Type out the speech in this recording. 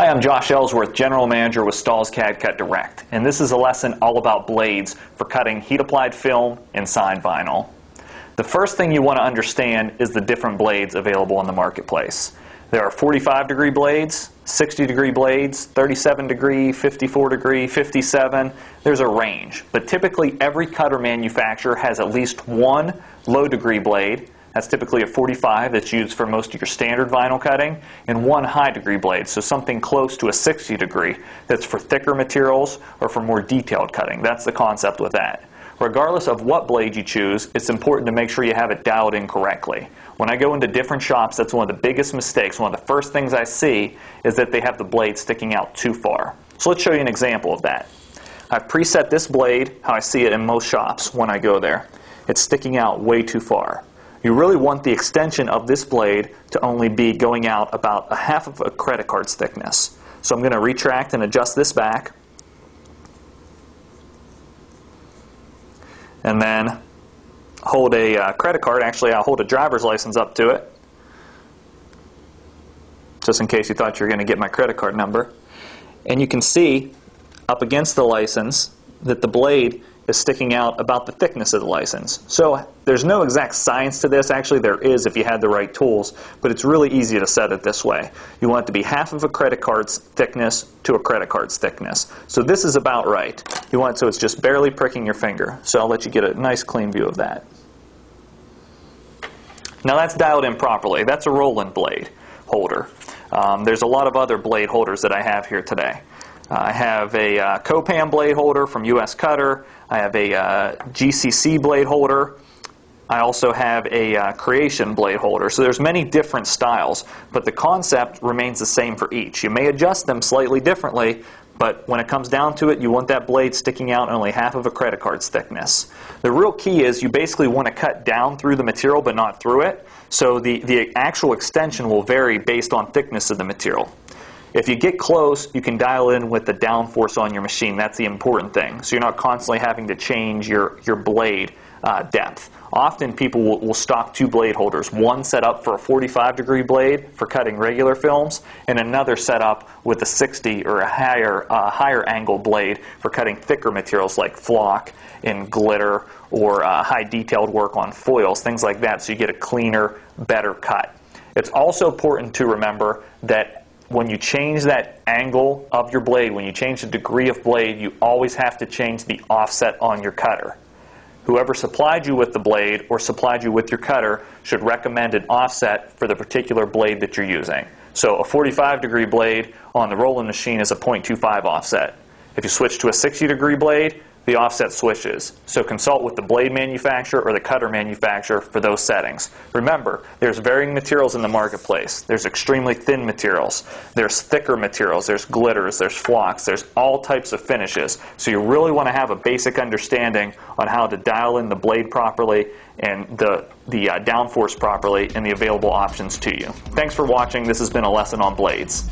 Hi, I'm Josh Ellsworth, General Manager with Stahl's CAD/CUT Direct, and this is a lesson all about blades for cutting heat-applied film and sign vinyl. The first thing you want to understand is the different blades available in the marketplace. There are 45-degree blades, 60-degree blades, 37-degree, 54-degree, 57. There's a range, but typically every cutter manufacturer has at least one low-degree blade. That's typically a 45 that's used for most of your standard vinyl cutting, and one high-degree blade, so something close to a 60-degree that's for thicker materials or for more detailed cutting. That's the concept with that. Regardless of what blade you choose, it's important to make sure you have it dialed in correctly. When I go into different shops, that's one of the biggest mistakes. One of the first things I see is that they have the blade sticking out too far. So let's show you an example of that. I've preset this blade how I see it in most shops when I go there. It's sticking out way too far. You really want the extension of this blade to only be going out about a half of a credit card's thickness. So I'm going to retract and adjust this back. And then hold a credit card. Actually, I'll hold a driver's license up to it, just in case you thought you were going to get my credit card number. And you can see up against the license that the blade is sticking out about the thickness of the license. So there's no exact science to this. Actually, there is if you had the right tools, but it's really easy to set it this way. You want it to be half of a credit card's thickness to a credit card's thickness. So this is about right. You want it so it's just barely pricking your finger. So I'll let you get a nice clean view of that. Now that's dialed in properly. That's a Roland blade holder. There's a lot of other blade holders that I have here today. I have a Copan blade holder from US Cutter. I have a GCC blade holder. I also have a Creation blade holder. So there's many different styles, but the concept remains the same for each. You may adjust them slightly differently, but when it comes down to it, you want that blade sticking out only half of a credit card's thickness. The real key is you basically want to cut down through the material but not through it. So the actual extension will vary based on thickness of the material. If you get close, you can dial in with the downforce on your machine. That's the important thing. So you're not constantly having to change your blade depth. Often people will stock two blade holders. One set up for a 45-degree blade for cutting regular films, and another set up with a 60 or a higher angle blade for cutting thicker materials like flock and glitter or high detailed work on foils, things like that, so you get a cleaner, better cut. It's also important to remember that when you change that angle of your blade, when you change the degree of blade, you always have to change the offset on your cutter. Whoever supplied you with the blade or supplied you with your cutter should recommend an offset for the particular blade that you're using. So a 45-degree blade on the Roland machine is a 0.25 offset. If you switch to a 60-degree blade, the offset switches. So consult with the blade manufacturer or the cutter manufacturer for those settings. Remember, there's varying materials in the marketplace. There's extremely thin materials. There's thicker materials. There's glitters. There's flocks. There's all types of finishes. So you really want to have a basic understanding on how to dial in the blade properly and the downforce properly and the available options to you. Thanks for watching. This has been a lesson on blades.